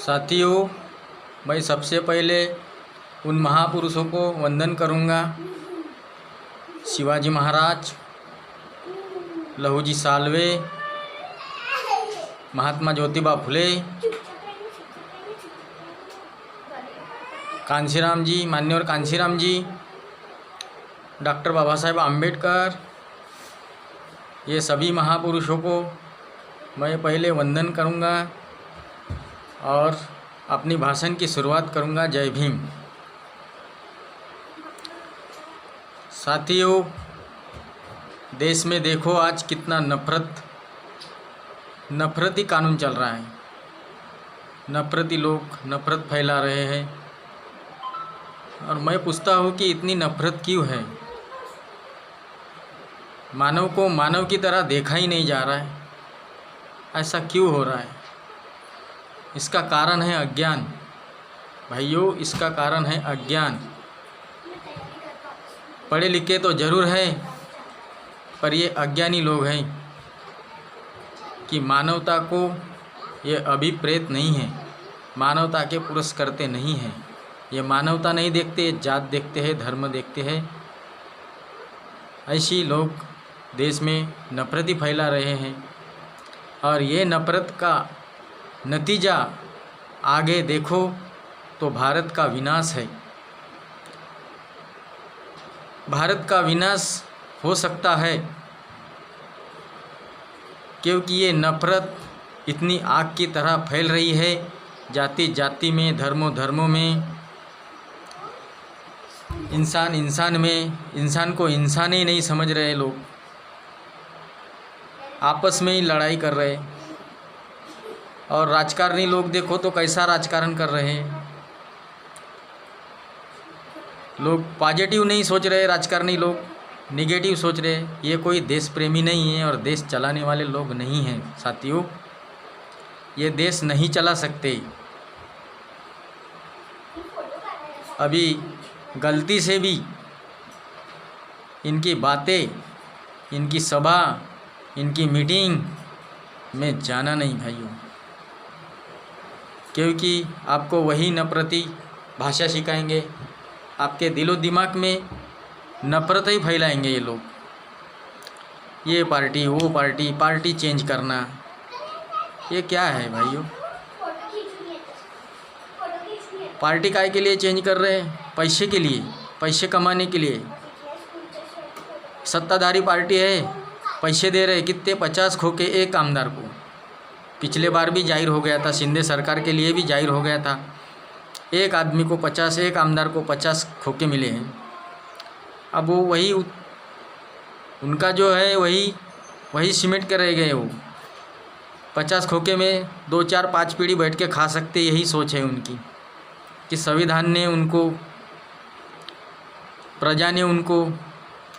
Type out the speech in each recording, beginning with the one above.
साथियों, मैं सबसे पहले उन महापुरुषों को वंदन करूंगा। शिवाजी महाराज, लहूजी सालवे, महात्मा ज्योतिबा फुले, कांशीराम जी, मान्यवर कांशीराम जी, डॉक्टर बाबा साहेब आम्बेडकर, ये सभी महापुरुषों को मैं पहले वंदन करूंगा और अपनी भाषण की शुरुआत करूंगा। जय भीम। साथियों, देश में देखो आज कितना नफरती कानून चल रहा है। नफरती लोग नफरत फैला रहे हैं और मैं पूछता हूँ कि इतनी नफरत क्यों है? मानव को मानव की तरह देखा ही नहीं जा रहा है। ऐसा क्यों हो रहा है? इसका कारण है अज्ञान। भाइयों, इसका कारण है अज्ञान। पढ़े लिखे तो ज़रूर है, पर ये अज्ञानी लोग हैं कि मानवता को ये अभिप्रेत नहीं है, मानवता के पुरस्कर्ते नहीं हैं। ये मानवता नहीं देखते, जात देखते हैं, धर्म देखते हैं। ऐसी लोग देश में नफरती फैला रहे हैं और ये नफरत का नतीजा आगे देखो तो भारत का विनाश है। भारत का विनाश हो सकता है क्योंकि ये नफरत इतनी आग की तरह फैल रही है। जाति जाति में, धर्मों धर्मों में, इंसान इंसान में, इंसान को इंसान ही नहीं समझ रहे लोग। आपस में ही लड़ाई कर रहे हैं। और राजकारणी लोग देखो तो कैसा राजकारण कर रहे हैं। लोग पॉजिटिव नहीं सोच रहे, राजकारणी लोग निगेटिव सोच रहे। ये कोई देश प्रेमी नहीं है और देश चलाने वाले लोग नहीं हैं। साथियों, ये देश नहीं चला सकते। अभी गलती से भी इनकी बातें, इनकी सभा, इनकी मीटिंग में जाना नहीं भाइयों, क्योंकि आपको वही नफरती भाषा सिखाएंगे। आपके दिलो दिमाग में नफरत ही फैलाएंगे ये लोग। ये पार्टी, वो पार्टी, पार्टी चेंज करना, ये क्या है भाइयों? पार्टी काय के लिए चेंज कर रहे हैं? पैसे के लिए, पैसे कमाने के लिए। सत्ताधारी पार्टी है, पैसे दे रहे। कितने? 50 खोके एक आमदार को। पिछले बार भी जाहिर हो गया था, शिंदे सरकार के लिए भी जाहिर हो गया था। एक आदमी को 50, एक आमदार को 50 खोके मिले हैं। अब वो वही उनका जो है वही सिमट कर रह गए। वो 50 खोके में 2, 4, 5 पीढ़ी बैठ के खा सकते, यही सोच है उनकी कि संविधान ने उनको, प्रजा ने उनको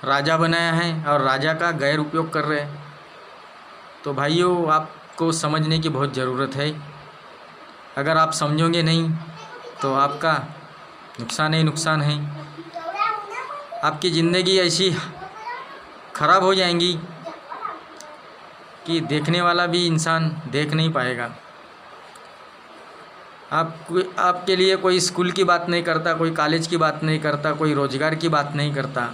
राजा बनाया है और राजा का गैर उपयोग कर रहे हैं। तो भाइयों, आपको समझने की बहुत ज़रूरत है। अगर आप समझोगे नहीं तो आपका नुकसान ही नुकसान है। आपकी ज़िंदगी ऐसी ख़राब हो जाएंगी कि देखने वाला भी इंसान देख नहीं पाएगा। आपके लिए कोई स्कूल की बात नहीं करता, कोई कॉलेज की बात नहीं करता, कोई रोज़गार की बात नहीं करता।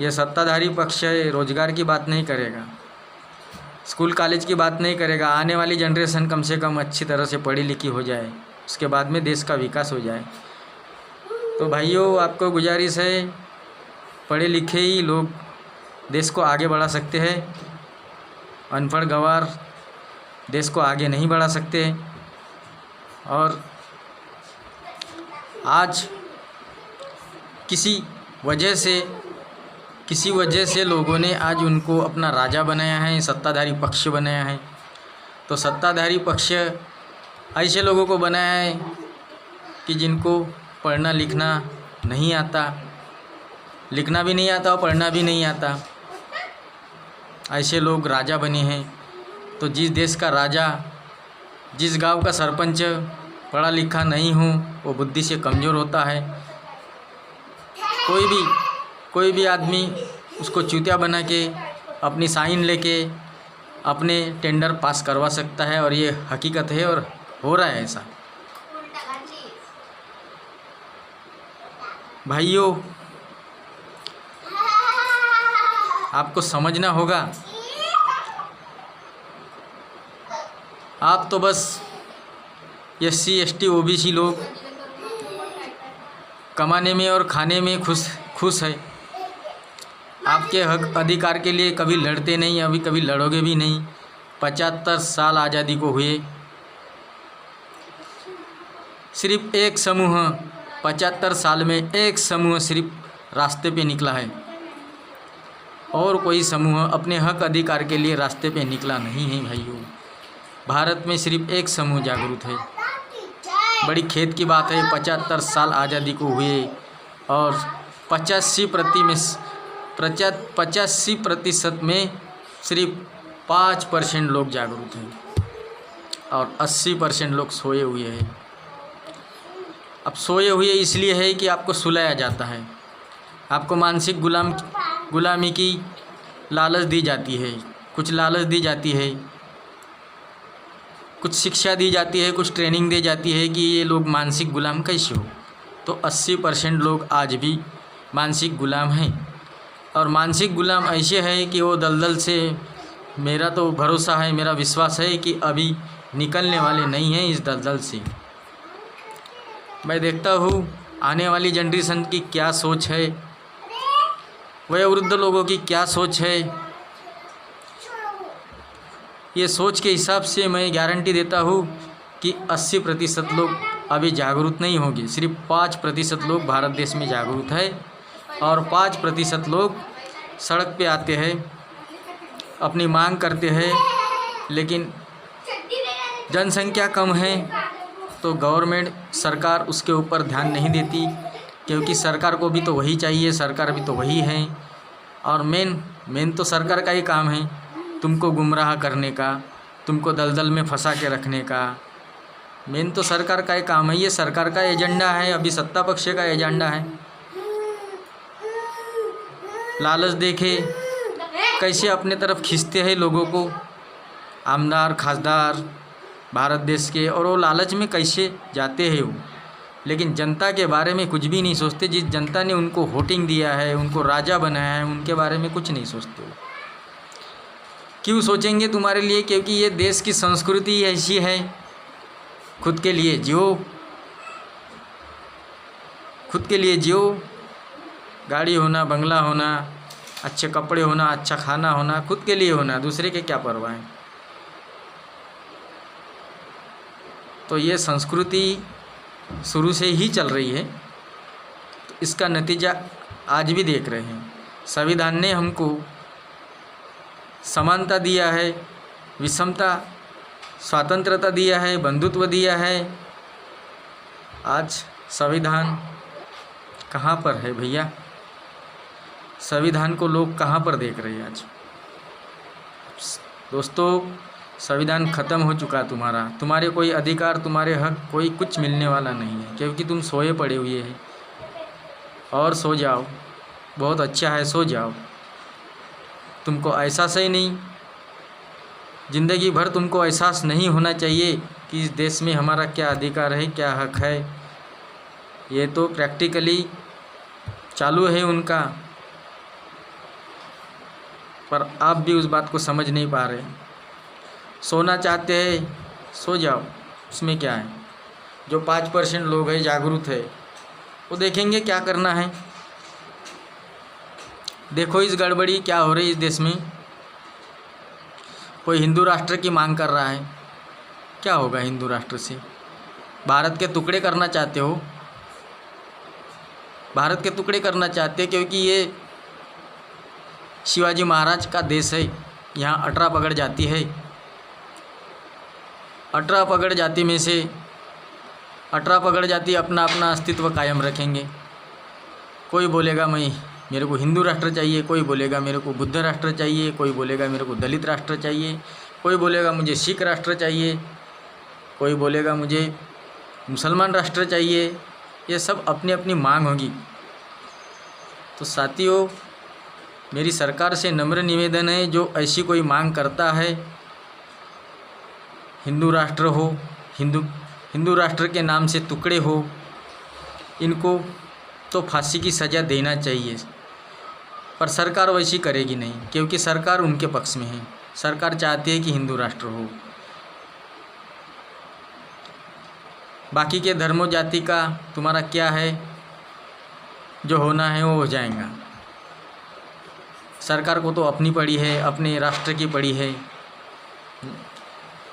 यह सत्ताधारी पक्ष है, रोज़गार की बात नहीं करेगा, स्कूल कॉलेज की बात नहीं करेगा। आने वाली जनरेशन कम से कम अच्छी तरह से पढ़ी लिखी हो जाए, उसके बाद में देश का विकास हो जाए। तो भाइयों, आपको गुजारिश है, पढ़े लिखे ही लोग देश को आगे बढ़ा सकते हैं। अनपढ़ गंवार देश को आगे नहीं बढ़ा सकते। और आज किसी वजह से लोगों ने आज उनको अपना राजा बनाया है, सत्ताधारी पक्ष बनाया है। तो सत्ताधारी पक्ष ऐसे लोगों को बनाया है कि जिनको पढ़ना लिखना नहीं आता, लिखना भी नहीं आता और पढ़ना भी नहीं आता, ऐसे लोग राजा बने हैं। तो जिस देश का राजा, जिस गांव का सरपंच पढ़ा लिखा नहीं हो, वो बुद्धि से कमज़ोर होता है। कोई भी आदमी उसको चूतिया बना के अपनी साइन लेके अपने टेंडर पास करवा सकता है। और ये हकीकत है और हो रहा है ऐसा। भाइयों, आपको समझना होगा, आप तो बस SC ST OBC लोग कमाने में और खाने में खुश है। आपके हक अधिकार के लिए कभी लड़ते नहीं, अभी कभी लड़ोगे भी नहीं। 75 साल आज़ादी को हुए, सिर्फ एक समूह 75 साल में एक समूह सिर्फ रास्ते पे निकला है, और कोई समूह अपने हक अधिकार के लिए रास्ते पे निकला नहीं है। भाइयों, भारत में सिर्फ एक समूह जागरूक है। बड़ी खेद की बात है, 75 साल आज़ादी को हुए और 85% में सिर्फ 5% लोग जागरूक हैं और 80% लोग सोए हुए हैं। अब सोए हुए इसलिए है कि आपको सुलाया जाता है, आपको मानसिक गुलामी की लालच दी जाती है, कुछ लालच दी जाती है, कुछ शिक्षा दी जाती है, कुछ ट्रेनिंग दी जाती है कि ये लोग मानसिक गुलाम कैसे हो। तो 80% लोग आज भी मानसिक गुलाम हैं, और मानसिक गुलाम ऐसे है कि वो दलदल से, मेरा तो भरोसा है, मेरा विश्वास है कि अभी निकलने वाले नहीं हैं इस दलदल से। मैं देखता हूँ आने वाली जनरेशन की क्या सोच है, वयोवृद्ध लोगों की क्या सोच है। ये सोच के हिसाब से मैं गारंटी देता हूँ कि 80% लोग अभी जागरूक नहीं होंगे। सिर्फ 5% लोग भारत देश में जागरूक है, और 5% लोग सड़क पे आते हैं, अपनी मांग करते हैं। लेकिन जनसंख्या कम है तो गवर्नमेंट, सरकार उसके ऊपर ध्यान नहीं देती, क्योंकि सरकार को भी तो वही चाहिए, सरकार भी तो वही है। और मेन तो सरकार का ही काम है तुमको गुमराह करने का, तुमको दलदल में फंसा के रखने का। मेन तो सरकार का ही काम है, ये सरकार का एजेंडा है, अभी सत्ता पक्ष का एजेंडा है। लालच देखे कैसे अपने तरफ खींचते हैं लोगों को, आमदार खासदार भारत देश के, और वो लालच में कैसे जाते हैं वो। लेकिन जनता के बारे में कुछ भी नहीं सोचते। जिस जनता ने उनको वोटिंग दिया है, उनको राजा बनाया है, उनके बारे में कुछ नहीं सोचते वो। क्यों सोचेंगे तुम्हारे लिए? क्योंकि ये देश की संस्कृति ऐसी है, खुद के लिए जियो, खुद के लिए जियो। गाड़ी होना, बंगला होना, अच्छे कपड़े होना, अच्छा खाना होना, खुद के लिए होना, दूसरे के क्या परवाह है। तो ये संस्कृति शुरू से ही चल रही है, तो इसका नतीजा आज भी देख रहे हैं। संविधान ने हमको समानता दिया है, विषमता, स्वतंत्रता दिया है, बंधुत्व दिया है। आज संविधान कहाँ पर है भैया? संविधान को लोग कहाँ पर देख रहे हैं आज? दोस्तों, संविधान ख़त्म हो चुका तुम्हारा। तुम्हारे कोई अधिकार, तुम्हारे हक, कोई कुछ मिलने वाला नहीं है, क्योंकि तुम सोए पड़े हुए हैं। और सो जाओ, बहुत अच्छा है, सो जाओ। तुमको एहसास ही नहीं, ज़िंदगी भर तुमको एहसास नहीं होना चाहिए कि इस देश में हमारा क्या अधिकार है, क्या हक है। ये तो प्रैक्टिकली चालू है उनका, पर आप भी उस बात को समझ नहीं पा रहे। सोना चाहते हैं, सो जाओ, उसमें क्या है। जो 5% लोग हैं जागरूक है, वो देखेंगे क्या करना है। देखो इस गड़बड़ी क्या हो रही है इस देश में। कोई हिंदू राष्ट्र की मांग कर रहा है, क्या होगा हिंदू राष्ट्र से? भारत के टुकड़े करना चाहते हो, भारत के टुकड़े करना चाहते हैं, क्योंकि ये शिवाजी महाराज का देश है। यहाँ 18 पगड़ जाती है, 18 पगड़ जाति में से 18 पगड़ जाति अपना अपना अस्तित्व कायम रखेंगे। कोई बोलेगा मेरे को हिंदू राष्ट्र चाहिए, कोई बोलेगा मेरे को बुद्ध राष्ट्र चाहिए, कोई बोलेगा मेरे को दलित राष्ट्र चाहिए, कोई बोलेगा मुझे सिख राष्ट्र चाहिए, कोई बोलेगा मुझे मुसलमान राष्ट्र चाहिए। ये सब अपनी अपनी मांग होगी। तो साथियों, मेरी सरकार से नम्र निवेदन है, जो ऐसी कोई मांग करता है, हिंदू राष्ट्र हो, हिंदू राष्ट्र के नाम से टुकड़े हो, इनको तो फांसी की सज़ा देना चाहिए। पर सरकार वैसी करेगी नहीं, क्योंकि सरकार उनके पक्ष में है। सरकार चाहती है कि हिंदू राष्ट्र हो। बाकी के धर्मों जाति का तुम्हारा क्या है, जो होना है वो हो जाएगा। सरकार को तो अपनी पड़ी है, अपने राष्ट्र की पड़ी है।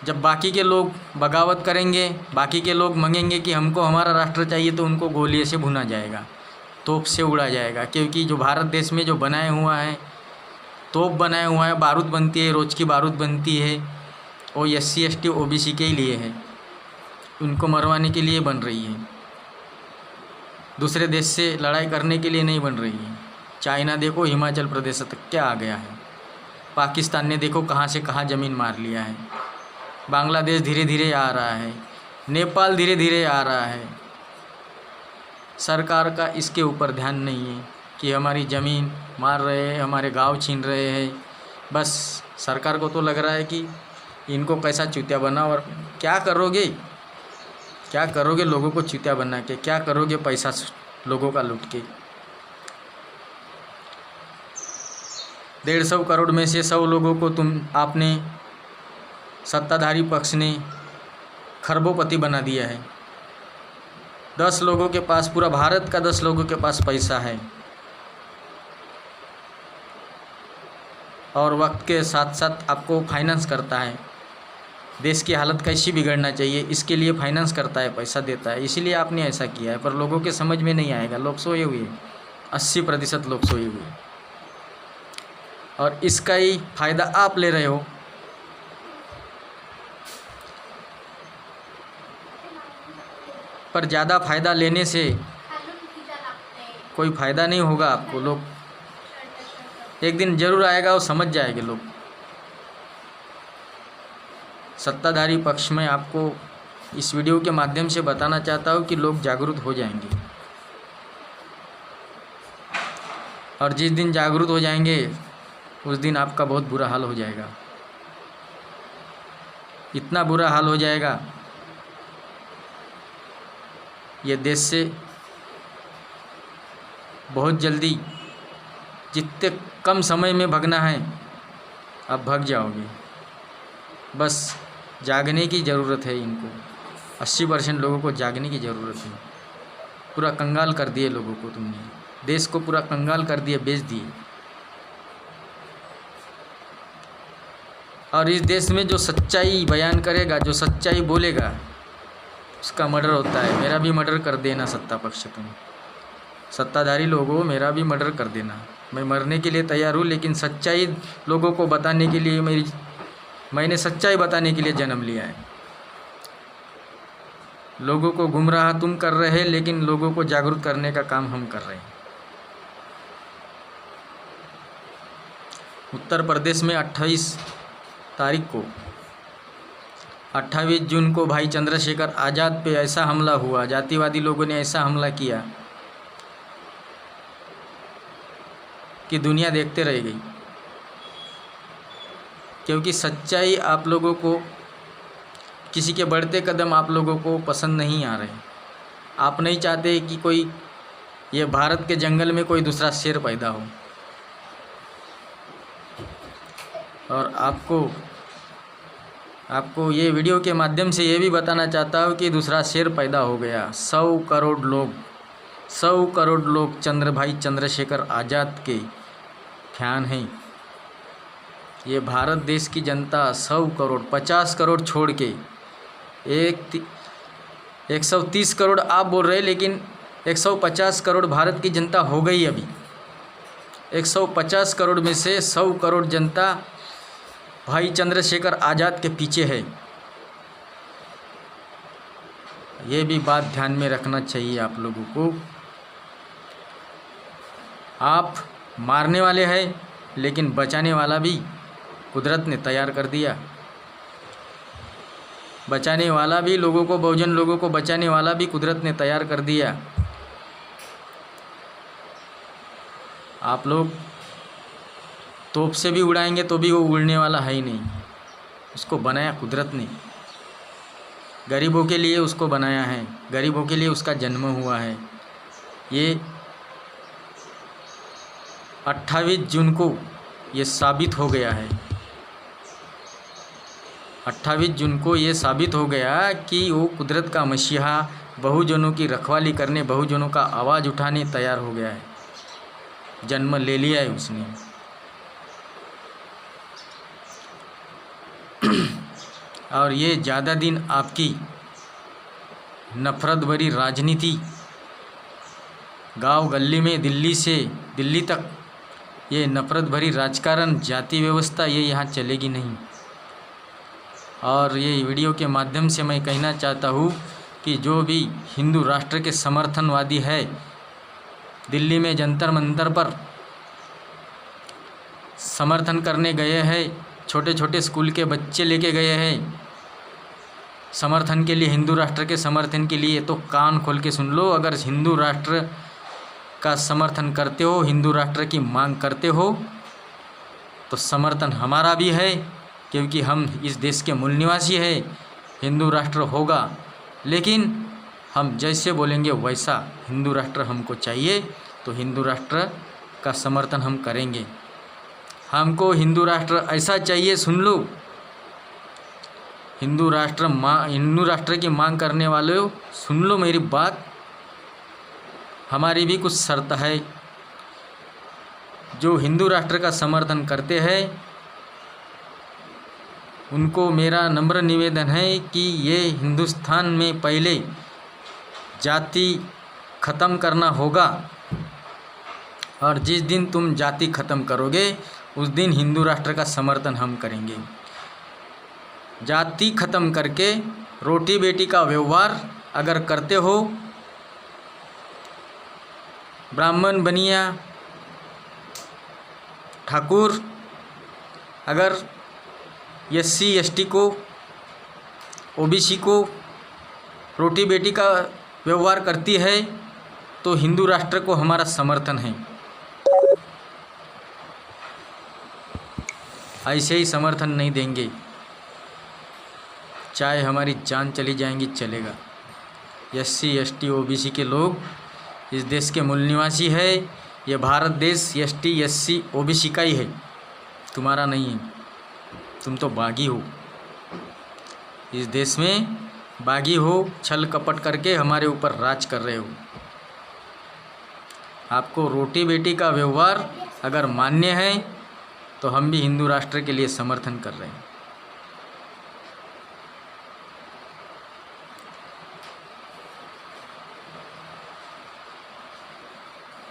जब बाकी के लोग बगावत करेंगे, बाकी के लोग मांगेंगे कि हमको हमारा राष्ट्र चाहिए, तो उनको गोलियों से भुना जाएगा, तोप से उड़ा जाएगा। क्योंकि जो भारत देश में जो बनाया हुआ है, तोप बनाया हुआ है, बारूद बनती है, रोज की बारूद बनती है, वो SC ST OBC के ही लिए है, उनको मरवाने के लिए बन रही है। दूसरे देश से लड़ाई करने के लिए नहीं बन रही है। चाइना देखो हिमाचल प्रदेश तक क्या आ गया है, पाकिस्तान ने देखो कहाँ से कहाँ ज़मीन मार लिया है, बांग्लादेश धीरे धीरे आ रहा है, नेपाल धीरे धीरे आ रहा है। सरकार का इसके ऊपर ध्यान नहीं है कि हमारी ज़मीन मार रहे हैं, हमारे गांव छीन रहे हैं। बस सरकार को तो लग रहा है कि इनको कैसा चूतिया बना, और क्या करोगे, क्या करोगे लोगों को चूतिया बना के, क्या करोगे पैसा लोगों का लूट के। 150 करोड़ में से 100 लोगों को आपने सत्ताधारी पक्ष ने खरबोपति बना दिया है। 10 लोगों के पास, पूरा भारत का 10 लोगों के पास पैसा है, और वक्त के साथ साथ आपको फाइनेंस करता है। देश की हालत कैसी बिगड़ना चाहिए, इसके लिए फाइनेंस करता है, पैसा देता है। इसीलिए आपने ऐसा किया है, पर लोगों के समझ में नहीं आएगा। लोग सोए हुए हैं, 80% लोग सोए हुए हैं, और इसका ही फ़ायदा आप ले रहे हो। पर ज़्यादा फ़ायदा लेने से कोई फ़ायदा नहीं होगा आपको। लोग एक दिन ज़रूर आएगा, वो समझ जाएंगे लोग। सत्ताधारी पक्ष में आपको इस वीडियो के माध्यम से बताना चाहता हूँ कि लोग जागरूक हो जाएंगे, और जिस दिन जागरूक हो जाएंगे उस दिन आपका बहुत बुरा हाल हो जाएगा। इतना बुरा हाल हो जाएगा, ये देश से बहुत जल्दी, जितने कम समय में भागना है आप भाग जाओगे। बस जागने की ज़रूरत है इनको। 80% लोगों को जागने की ज़रूरत है। पूरा कंगाल कर दिए लोगों को तुमने, देश को पूरा कंगाल कर दिए, बेच दिए। और इस देश में जो सच्चाई बयान करेगा, जो सच्चाई बोलेगा, उसका मर्डर होता है। मेरा भी मर्डर कर देना सत्ता पक्ष, तुम सत्ताधारी लोगों, मेरा भी मर्डर कर देना। मैं मरने के लिए तैयार हूँ, लेकिन सच्चाई लोगों को बताने के लिए मैंने सच्चाई बताने के लिए जन्म लिया है। लोगों को गुमराह तुम कर रहे हैं, लेकिन लोगों को जागरूक करने का काम हम कर रहे हैं। उत्तर प्रदेश में 28 तारीख को, 28 जून को भाई चंद्रशेखर आज़ाद पे ऐसा हमला हुआ, जातिवादी लोगों ने ऐसा हमला किया कि दुनिया देखते रह गई। क्योंकि सच्चाई आप लोगों को, किसी के बढ़ते कदम आप लोगों को पसंद नहीं आ रहे। आप नहीं चाहते कि कोई ये भारत के जंगल में कोई दूसरा शेर पैदा हो। और आपको ये वीडियो के माध्यम से ये भी बताना चाहता हूँ कि दूसरा शेर पैदा हो गया। 100 करोड़ लोग भाई चंद्रशेखर आज़ाद के फैन हैं। ये भारत देश की जनता 100 करोड़, 50 करोड़ छोड़ के 130 करोड़ आप बोल रहे हैं, लेकिन 150 करोड़ भारत की जनता हो गई। अभी 150 करोड़ में से 100 करोड़ जनता भाई चंद्रशेखर आज़ाद के पीछे है। ये भी बात ध्यान में रखना चाहिए आप लोगों को। आप मारने वाले हैं, लेकिन बचाने वाला भी कुदरत ने तैयार कर दिया। बचाने वाला भी लोगों को, बहुजन लोगों को बचाने वाला भी कुदरत ने तैयार कर दिया। आप लोग तोप से भी उड़ाएंगे तो भी वो उड़ने वाला है ही नहीं, उसको बनाया कुदरत ने। गरीबों के लिए उसको बनाया है, गरीबों के लिए उसका जन्म हुआ है। ये 28 जून को ये साबित हो गया है। 28 जून को ये साबित हो गया कि वो कुदरत का मसीहा बहुजनों की रखवाली करने, बहुजनों का आवाज़ उठाने तैयार हो गया है, जन्म ले लिया है उसने। और ये ज़्यादा दिन आपकी नफरत भरी राजनीति गांव गली में, दिल्ली से दिल्ली तक ये नफरत भरी राजकारण, जाति व्यवस्था, ये यहाँ चलेगी नहीं। और ये वीडियो के माध्यम से मैं कहना चाहता हूँ कि जो भी हिंदू राष्ट्र के समर्थनवादी है, दिल्ली में जंतर मंतर पर समर्थन करने गए हैं, छोटे छोटे स्कूल के बच्चे लेके गए हैं समर्थन के लिए, हिंदू राष्ट्र के समर्थन के लिए, तो कान खोल के सुन लो। अगर हिंदू राष्ट्र का समर्थन करते हो, हिंदू राष्ट्र की मांग करते हो, तो समर्थन हमारा भी है, क्योंकि हम इस देश के मूल निवासी हैं। हिंदू राष्ट्र होगा, लेकिन हम जैसे बोलेंगे वैसा हिंदू राष्ट्र हमको चाहिए, तो हिंदू राष्ट्र का समर्थन हम करेंगे। हमको हिंदू राष्ट्र ऐसा चाहिए, सुन लो, हिंदू राष्ट्र की मांग करने वाले हो, सुन लो मेरी बात। हमारी भी कुछ शर्त है। जो हिंदू राष्ट्र का समर्थन करते हैं उनको मेरा नम्र निवेदन है कि ये हिंदुस्तान में पहले जाति ख़त्म करना होगा, और जिस दिन तुम जाति ख़त्म करोगे उस दिन हिंदू राष्ट्र का समर्थन हम करेंगे। जाति ख़त्म करके रोटी बेटी का व्यवहार अगर करते हो, ब्राह्मण बनिया ठाकुर अगर SC ST को, OBC को रोटी बेटी का व्यवहार करती है, तो हिंदू राष्ट्र को हमारा समर्थन है। ऐसे ही समर्थन नहीं देंगे, चाहे हमारी जान चली जाएंगी चलेगा। SC ST OBC के लोग इस देश के मूल निवासी है। ये भारत देश ST SC OBC का ही है, तुम्हारा नहीं है। तुम तो बागी हो, इस देश में बागी हो, छल कपट करके हमारे ऊपर राज कर रहे हो। आपको रोटी बेटी का व्यवहार अगर मान्य है तो हम भी हिंदू राष्ट्र के लिए समर्थन कर रहे हैं।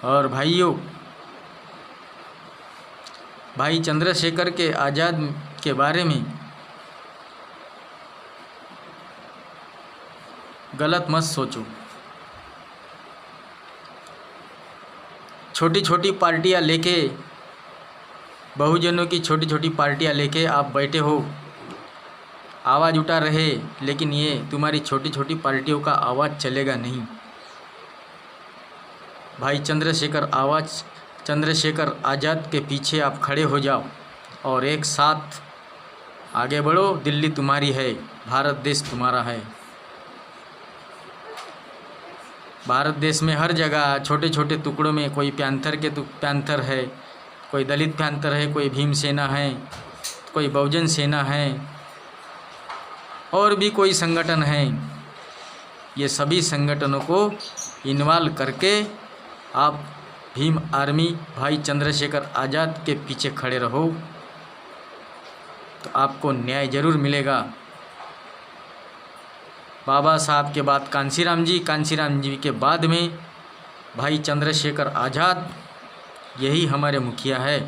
और भाइयों, भाई चंद्रशेखर के आज़ाद के बारे में गलत मत सोचो। छोटी छोटी पार्टियां लेके, बहुजनों की छोटी छोटी पार्टियां लेके आप बैठे हो, आवाज़ उठा रहे, लेकिन ये तुम्हारी छोटी छोटी पार्टियों का आवाज़ चलेगा नहीं। भाई चंद्रशेखर आज़ाद के पीछे आप खड़े हो जाओ और एक साथ आगे बढ़ो। दिल्ली तुम्हारी है, भारत देश तुम्हारा है। भारत देश में हर जगह छोटे छोटे टुकड़ों में कोई पैंथर है, कोई दलित पैंथर है, कोई भीम सेना है, कोई बहुजन सेना है, और भी कोई संगठन है। ये सभी संगठनों को इन्वॉल्व करके आप भीम आर्मी भाई चंद्रशेखर आज़ाद के पीछे खड़े रहो, तो आपको न्याय जरूर मिलेगा। बाबा साहब के बाद कांशीराम जी के बाद में भाई चंद्रशेखर आज़ाद, यही हमारे मुखिया है।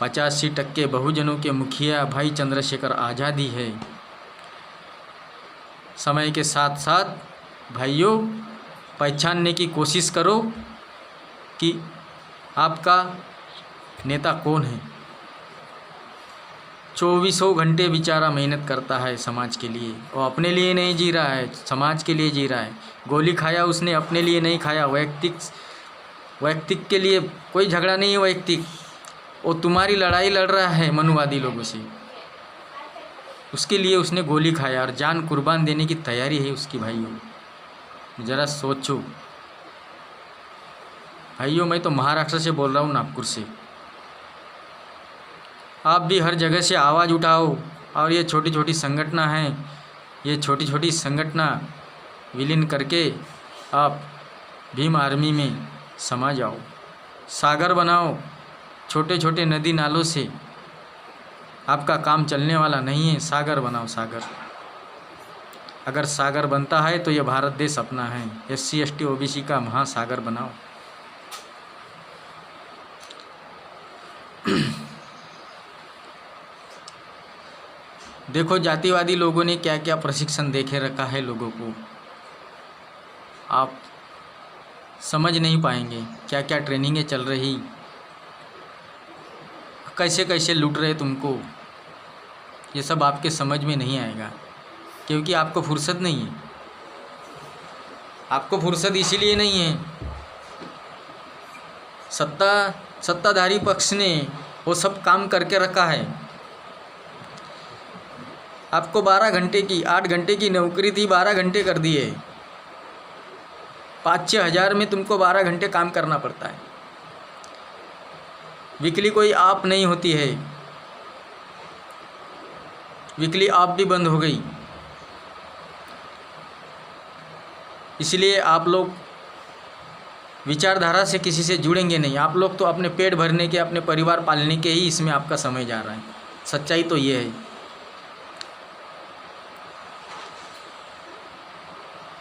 85% बहुजनों के मुखिया भाई चंद्रशेखर आज़ाद ही है। समय के साथ साथ भाइयों, पहचानने की कोशिश करो कि आपका नेता कौन है। 24 घंटे बेचारा मेहनत करता है समाज के लिए, वो अपने लिए नहीं जी रहा है, समाज के लिए जी रहा है। गोली खाया उसने, अपने लिए नहीं खाया। वैयक्तिक के लिए कोई झगड़ा नहीं है वैयक्तिक, वो तुम्हारी लड़ाई लड़ रहा है मनुवादी लोगों से। उसके लिए उसने गोली खाया और जान कुर्बान देने की तैयारी है उसकी। भाइयों ज़रा सोचो भाइयों, मैं तो महाराष्ट्र से बोल रहा हूँ, नागपुर से। आप भी हर जगह से आवाज़ उठाओ और ये छोटी छोटी संगठना हैं, ये छोटी छोटी संगठना विलीन करके आप भीम आर्मी में समा जाओ। सागर बनाओ, छोटे छोटे नदी नालों से आपका काम चलने वाला नहीं है। सागर बनाओ, सागर। अगर सागर बनता है तो ये भारत देश अपना है। SC ST OBC का महासागर बनाओ। देखो जातिवादी लोगों ने क्या क्या प्रशिक्षण देखे रखा है लोगों को, आप समझ नहीं पाएंगे। क्या क्या ट्रेनिंगें चल रही, कैसे कैसे लूट रहे तुमको, ये सब आपके समझ में नहीं आएगा, क्योंकि आपको फुर्सत नहीं है। आपको फुर्सत इसीलिए नहीं है, सत्ताधारी पक्ष ने वो सब काम करके रखा है। आपको 12 घंटे की 8 घंटे की नौकरी थी, 12 घंटे कर दिए। 5-6 हज़ार में तुमको 12 घंटे काम करना पड़ता है। वीकली कोई आप नहीं होती है, वीकली आप भी बंद हो गई। इसलिए आप लोग विचारधारा से किसी से जुड़ेंगे नहीं। आप लोग तो अपने पेट भरने के, अपने परिवार पालने के ही इसमें आपका समय जा रहा है। सच्चाई तो ये है।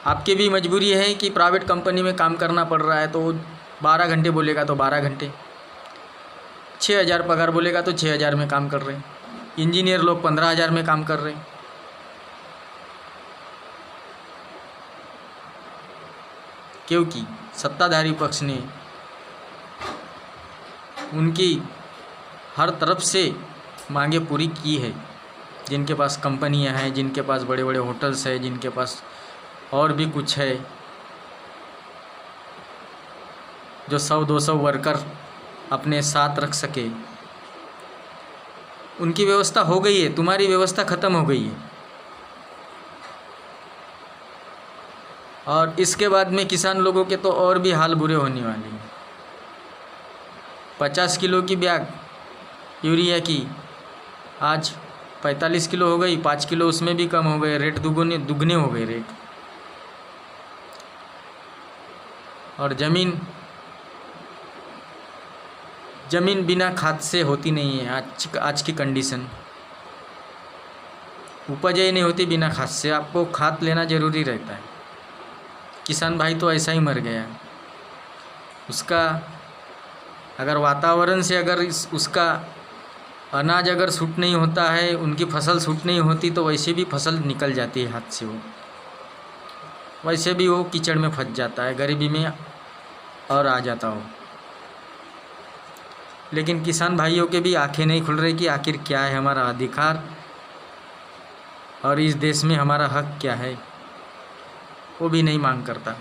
आपकी भी मजबूरी है कि प्राइवेट कंपनी में काम करना पड़ रहा है, तो 12 घंटे बोलेगा तो 12 घंटे, 6,000 पगार बोलेगा तो 6,000 में काम कर रहे हैं। इंजीनियर लोग 15,000 में काम कर रहे हैं। क्योंकि सत्ताधारी पक्ष ने उनकी हर तरफ से मांगे पूरी की है। जिनके पास कंपनियां हैं, जिनके पास बड़े बड़े होटल्स हैं, जिनके पास और भी कुछ है, जो 100-200 वर्कर अपने साथ रख सके, उनकी व्यवस्था हो गई है। तुम्हारी व्यवस्था ख़त्म हो गई है। और इसके बाद में किसान लोगों के तो और भी हाल बुरे होने वाले हैं। 50 किलो की बैग यूरिया की आज 45 किलो हो गई, 5 किलो उसमें भी कम हो गए, रेट दुगने हो गए रेट। और ज़मीन बिना खाद से होती नहीं है। आज की कंडीशन, उपज ही नहीं होती बिना खाद से। आपको खाद लेना ज़रूरी रहता है। किसान भाई तो ऐसा ही मर गया। उसका अगर वातावरण से उसका अनाज अगर सूट नहीं होता है, उनकी फसल सूट नहीं होती, तो वैसे भी फसल निकल जाती है हाथ से। वो वैसे भी वो कीचड़ में फंस जाता है, गरीबी में और आ जाता हो। लेकिन किसान भाइयों के भी आंखें नहीं खुल रही कि आखिर क्या है हमारा अधिकार और इस देश में हमारा हक क्या है। वो भी नहीं मांग करता,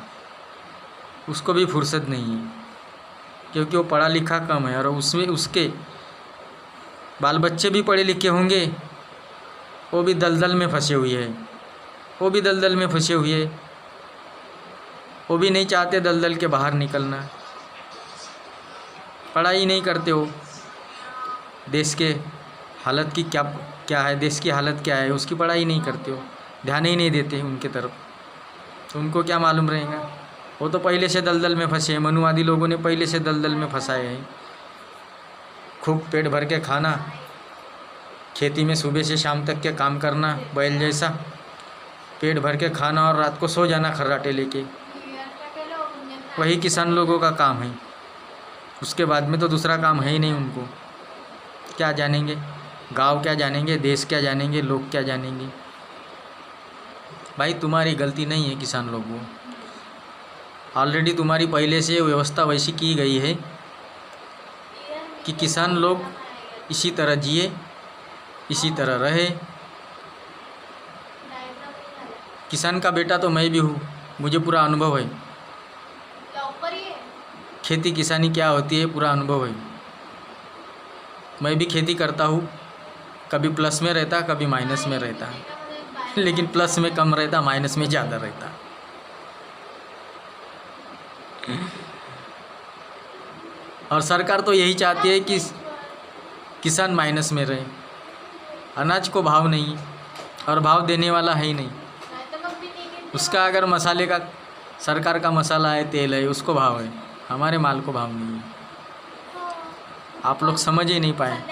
उसको भी फुर्सत नहीं है, क्योंकि वो पढ़ा लिखा कम है। और उसमें उसके बाल बच्चे भी पढ़े लिखे होंगे, वो भी दलदल में फंसे हुए हैं। वो भी नहीं चाहते दलदल के बाहर निकलना। पढ़ाई नहीं करते हो, देश के हालत की क्या है, देश की हालत क्या है, उसकी पढ़ाई नहीं करते हो, ध्यान ही नहीं देते उनके तरफ। तो उनको क्या मालूम रहेगा। वो तो पहले से दलदल में फंसे हैं। मनुवादी लोगों ने पहले से दलदल में फंसाए हैं। खूब पेट भर के खाना, खेती में सुबह से शाम तक के काम करना, बैल जैसा पेट भर के खाना और रात को सो जाना खर्राटे लेके। वही किसान लोगों का काम है। उसके बाद में तो दूसरा काम है ही नहीं उनको। क्या जानेंगे, गांव क्या जानेंगे, देश क्या जानेंगे, लोग क्या जानेंगे। भाई तुम्हारी गलती नहीं है किसान लोगों, ऑलरेडी तुम्हारी पहले से व्यवस्था वैसी की गई है कि किसान लोग इसी तरह जिए, इसी तरह रहे। किसान का बेटा तो मैं भी हूँ, मुझे पूरा अनुभव है। खेती किसानी क्या होती है पूरा अनुभव है। मैं भी खेती करता हूँ, कभी प्लस में रहता, कभी माइनस में रहता, लेकिन प्लस में कम रहता, माइनस में ज़्यादा रहता। और सरकार तो यही चाहती है कि किसान माइनस में रहे। अनाज को भाव नहीं, और भाव देने वाला है ही नहीं। उसका अगर मसाले का, सरकार का मसाला है, तेल है, उसको भाव है, हमारे माल को भाव नहीं है। आप लोग समझ ही नहीं पाए,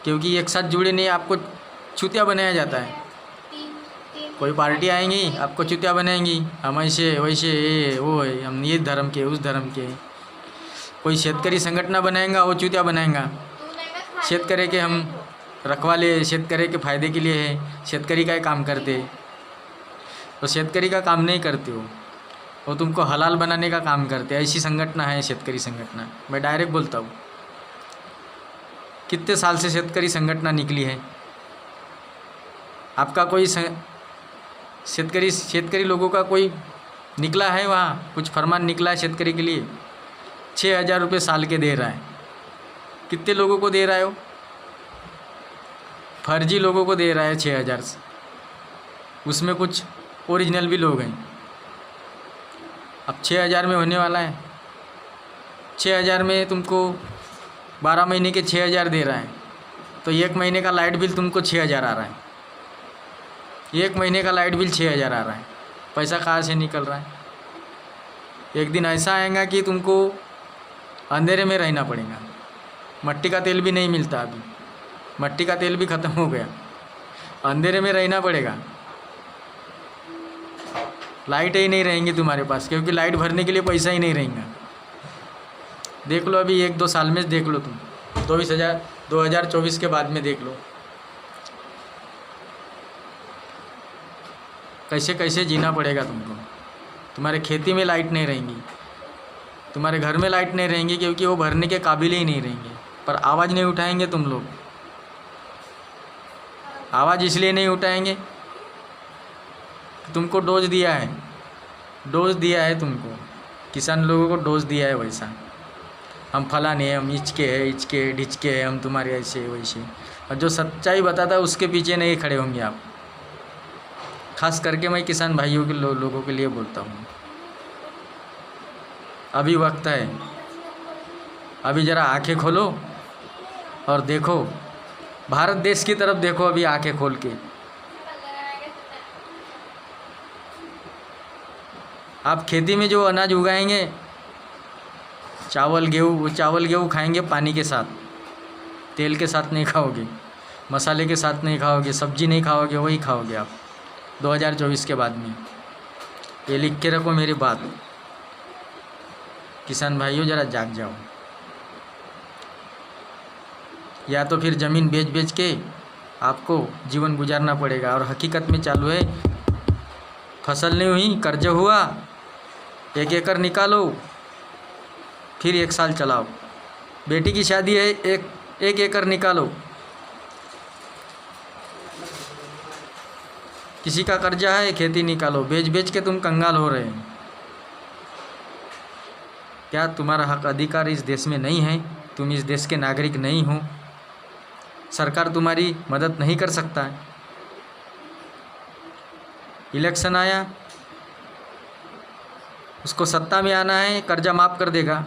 क्योंकि एक साथ जुड़े नहीं। आपको चूतिया बनाया जाता है। कोई पार्टी आएंगी, आपको चूतिया बनाएंगी, हम ऐसे वैसे, ये वो है, हम ये धर्म के, उस धर्म के। कोई शेतकरी संगठन बनाएगा, वो चूतिया बनाएगा। शेतकरी के हम रखवाले, शेतकरी के फ़ायदे के लिए है, शेतकरी का ही काम करते। तो शेतकरी का काम नहीं करते हो, वो तुमको हलाल बनाने का काम करते। ऐसी संगठन है शेतकरी संगठन। मैं डायरेक्ट बोलता हूँ, कितने साल से शेतकरी संगठन निकली है। आपका कोई शेतकरी लोगों का कोई निकला है वहाँ, कुछ फरमान निकला है शेतकरी के लिए? 6,000 रुपये साल के दे रहा है। कितने लोगों को दे रहा है वो? फर्जी लोगों को दे रहा है 6,000 से। उसमें कुछ ओरिजिनल भी लोग हैं। अब 6,000 में होने वाला है? 6,000 में तुमको 12 महीने के 6,000 दे रहा है, तो 1 महीने का लाइट बिल तुमको 6,000 आ रहा है। 1 महीने का लाइट बिल 6,000 आ रहा है। पैसा कहाँ से निकल रहा है? एक दिन ऐसा आएगा कि तुमको अंधेरे में रहना पड़ेगा। मट्टी का तेल भी नहीं मिलता अभी, मट्टी का तेल भी ख़त्म हो गया। अंधेरे में रहना पड़ेगा। लाइट ही नहीं रहेंगी तुम्हारे पास, क्योंकि लाइट भरने के लिए पैसा ही नहीं रहेगा। देख लो अभी 1-2 साल में देख लो तुम, 2024 के बाद में देख लो कैसे कैसे जीना पड़ेगा तुमको। तुम्हारे खेती में लाइट नहीं रहेंगी, तुम्हारे घर में लाइट नहीं रहेंगी, क्योंकि वो भरने के काबिल ही नहीं रहेंगे। पर आवाज़ नहीं उठाएंगे तुम लोग। आवाज़ इसलिए नहीं उठाएंगे, तुमको डोज दिया है, डोज दिया है तुमको, किसान लोगों को डोज दिया है वैसा। हम फलाने, हम इचके है, इचके ढिचके है, हम तुम्हारे ऐसे वैसे। और जो सच्चाई बताता है उसके पीछे नहीं खड़े होंगे आप। खास करके मैं किसान भाइयों के लोगों के लिए बोलता हूँ, अभी वक्त है। अभी ज़रा आंखें खोलो और देखो, भारत देश की तरफ देखो अभी आंखें खोल के। आप खेती में जो अनाज उगाएंगे, चावल गेहूँ, वो चावल गेहूँ खाएंगे पानी के साथ, तेल के साथ नहीं खाओगे, मसाले के साथ नहीं खाओगे, सब्जी नहीं खाओगे, वही खाओगे आप 2024 के बाद में। ये लिख के रखो मेरी बात। किसान भाइयों ज़रा जाग जाओ, या तो फिर ज़मीन बेच बेच के आपको जीवन गुजारना पड़ेगा। और हकीकत में चालू है, फसल नहीं हुई, कर्ज हुआ, 1 एकड़ निकालो, फिर 1 साल चलाओ। बेटी की शादी है, 1 एकड़ निकालो। किसी का कर्जा है, खेती निकालो, बेच बेच के तुम कंगाल हो रहे हैं। क्या तुम्हारा हक अधिकार इस देश में नहीं है? तुम इस देश के नागरिक नहीं हो? सरकार तुम्हारी मदद नहीं कर सकता है? इलेक्शन आया, उसको सत्ता में आना है, कर्जा माफ़ कर देगा।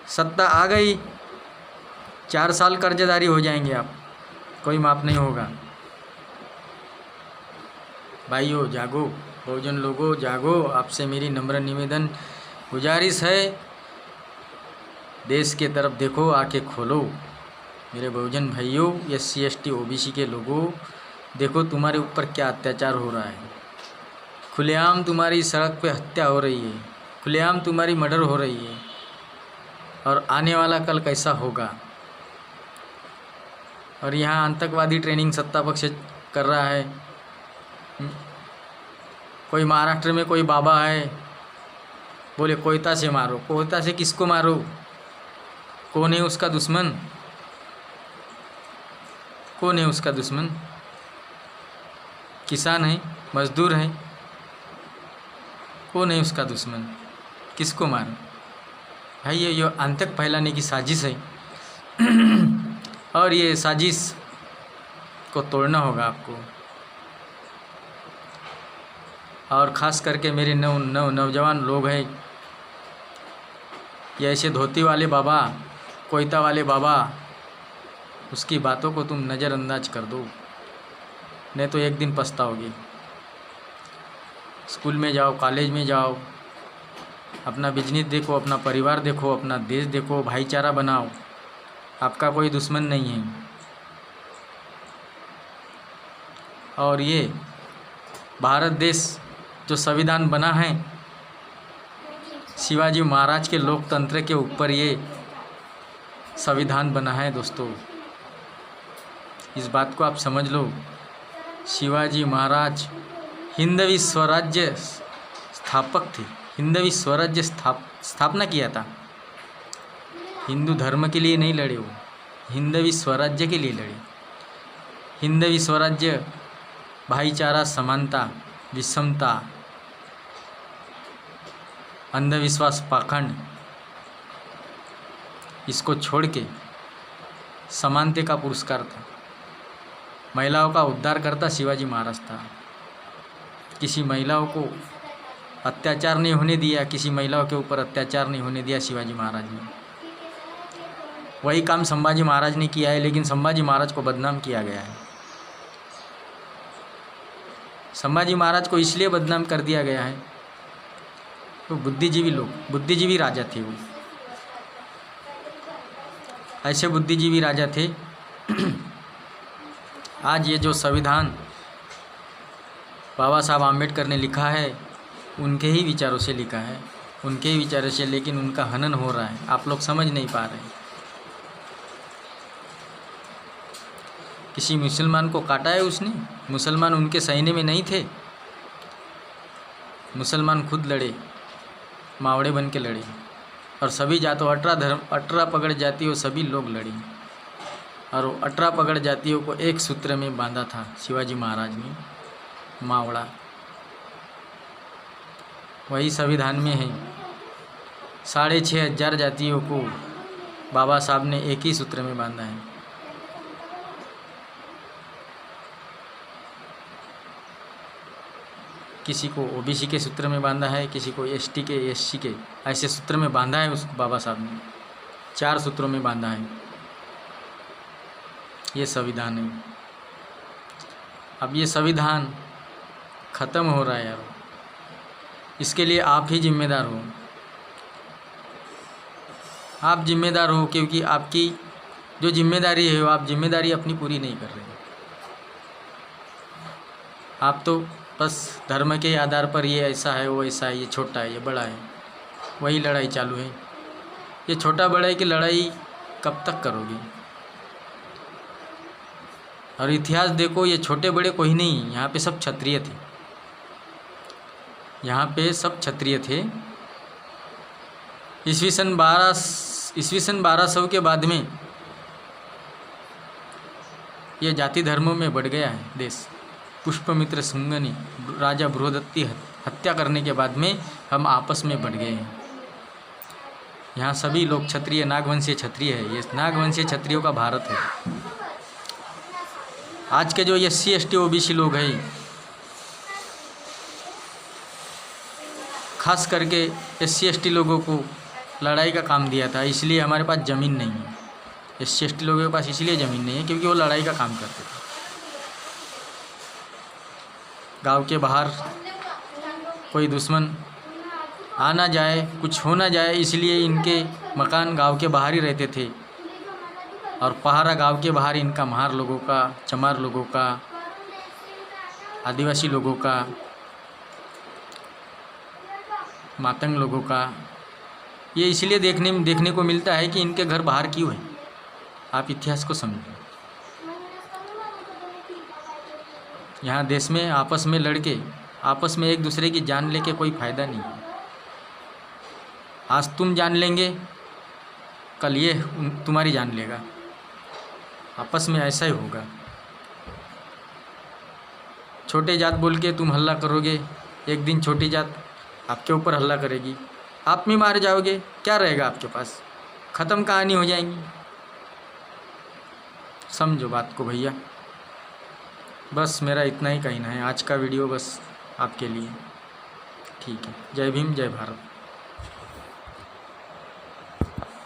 सत्ता आ गई, 4 साल कर्जदारी हो जाएंगे आप, कोई माफ़ नहीं होगा। भाइयों जागो, बहुजन लोगों जागो, आपसे मेरी नम्र निवेदन गुजारिश है, देश के तरफ देखो, आके खोलो। मेरे बहुजन भाइयों, SC ST OBC के लोगों, देखो तुम्हारे ऊपर क्या अत्याचार हो रहा है। खुलेआम तुम्हारी सड़क पे हत्या हो रही है, खुलेआम तुम्हारी मर्डर हो रही है। और आने वाला कल कैसा होगा। और यहाँ आतंकवादी ट्रेनिंग सत्ता पक्ष कर रहा है। कोई महाराष्ट्र में कोई बाबा है, बोले कोयता से मारो। कोयता से किसको मारो? कौन है उसका दुश्मन? कौन है उसका दुश्मन? किसान है, मजदूर है, कौन है उसका दुश्मन? किसको मारो? भाई ये आतंक फैलाने की साजिश है। और ये साजिश को तोड़ना होगा आपको। और ख़ास करके मेरे नौजवान लोग हैं, ये ऐसे धोती वाले बाबा, कोयता वाले बाबा, उसकी बातों को तुम नज़रअंदाज कर दो, नहीं तो एक दिन पछताओगे। स्कूल में जाओ, कॉलेज में जाओ, अपना बिजनेस देखो, अपना परिवार देखो, अपना देश देखो, भाईचारा बनाओ। आपका कोई दुश्मन नहीं है। और ये भारत देश जो संविधान बना है, शिवाजी महाराज के लोकतंत्र के ऊपर ये संविधान बना है दोस्तों। इस बात को आप समझ लो। शिवाजी महाराज हिंदवी स्वराज्य स्थापक थे। हिंदवी स्वराज्य स्थापना किया था। हिंदू धर्म के लिए नहीं लड़े वो, हिंदवी स्वराज्य के लिए लड़े। हिंदवी स्वराज्य भाईचारा, समानता, विषमता, अंधविश्वास, पाखंड, इसको छोड़ के समानता का पुरस्कार था। महिलाओं का उद्धार करता शिवाजी महाराज था। किसी महिलाओं को अत्याचार नहीं होने दिया, किसी महिलाओं के ऊपर अत्याचार नहीं होने दिया शिवाजी महाराज ने। वही काम संभाजी महाराज ने किया है, लेकिन संभाजी महाराज को बदनाम किया गया है। संभाजी महाराज को इसलिए बदनाम कर दिया गया है, तो बुद्धिजीवी लोग, बुद्धिजीवी राजा थे वो, ऐसे बुद्धिजीवी राजा थे। आज ये जो संविधान बाबा साहब आम्बेडकर ने लिखा है, उनके ही विचारों से लिखा है, उनके ही विचारों से, लेकिन उनका हनन हो रहा है। आप लोग समझ नहीं पा रहे। किसी मुसलमान को काटा है उसने? मुसलमान उनके सैन्य में नहीं थे। मुसलमान खुद लड़े, मावड़े बन के लड़े, और सभी जातों 18 पगड़ जातियों सभी लोग लड़े, और 18 पगड़ जातियों को एक सूत्र में बांधा था शिवाजी महाराज ने, मावड़ा। वही संविधान में है। 6,500 जातियों को बाबा साहब ने एक ही सूत्र में बांधा है। किसी को ओबीसी के सूत्र में बांधा है, किसी को एसटी के, एससी के, ऐसे सूत्र में बांधा है उस बाबा साहब ने। 4 सूत्रों में बांधा है। ये संविधान है। अब ये संविधान ख़त्म हो रहा है यार। इसके लिए आप ही जिम्मेदार हो। आप जिम्मेदार हो, क्योंकि आपकी जो जिम्मेदारी है वो आप जिम्मेदारी अपनी पूरी नहीं कर रहे। आप तो बस धर्म के आधार पर ये ऐसा है, वो ऐसा है, ये छोटा है, ये बड़ा है, वही लड़ाई चालू है। ये छोटा बड़ा की लड़ाई कब तक करोगे? और इतिहास देखो, ये छोटे बड़े कोई नहीं, यहाँ पे सब क्षत्रिय थे। यहाँ पे सब क्षत्रिय थे। ईस्वीसन 1200 के बाद में ये जाति धर्मों में बढ़ गया है देश। पुष्पमित्र शुंग ने राजा बृहदत्ती हत्या करने के बाद में हम आपस में बढ़ गए हैं। यहाँ सभी लोग क्षत्रिय, नागवंशीय क्षत्रिय है। ये नागवंशीय क्षत्रियों का भारत है। आज के जो SC ST OBC लोग हैं, खास करके SC ST लोगों को लड़ाई का काम दिया था, इसलिए हमारे पास ज़मीन नहीं है। SC ST लोगों के पास इसलिए ज़मीन नहीं है क्योंकि वो लड़ाई का काम करते थे। गांव के बाहर कोई दुश्मन आ ना जाए, कुछ हो ना जाए, इसलिए इनके मकान गांव के बाहर ही रहते थे। और पहाड़ा गांव के बाहर इनका महार लोगों का, चमार लोगों का, आदिवासी लोगों का, मातंग लोगों का, ये इसलिए देखने को मिलता है कि इनके घर बाहर क्यों है। आप इतिहास को समझो। यहाँ देश में आपस में लड़के, आपस में एक दूसरे की जान लेके कोई फ़ायदा नहीं है। आज तुम जान लेंगे, कल ये तुम्हारी जान लेगा। आपस में ऐसा ही होगा। छोटे जात बोल के तुम हल्ला करोगे, एक दिन छोटी जात आपके ऊपर हल्ला करेगी, आप भी मारे जाओगे। क्या रहेगा आपके पास? ख़त्म कहानी हो जाएंगी। समझो बात को भैया। बस मेरा इतना ही कहना है, आज का वीडियो बस आपके लिए। ठीक है, जय भीम जय भारत।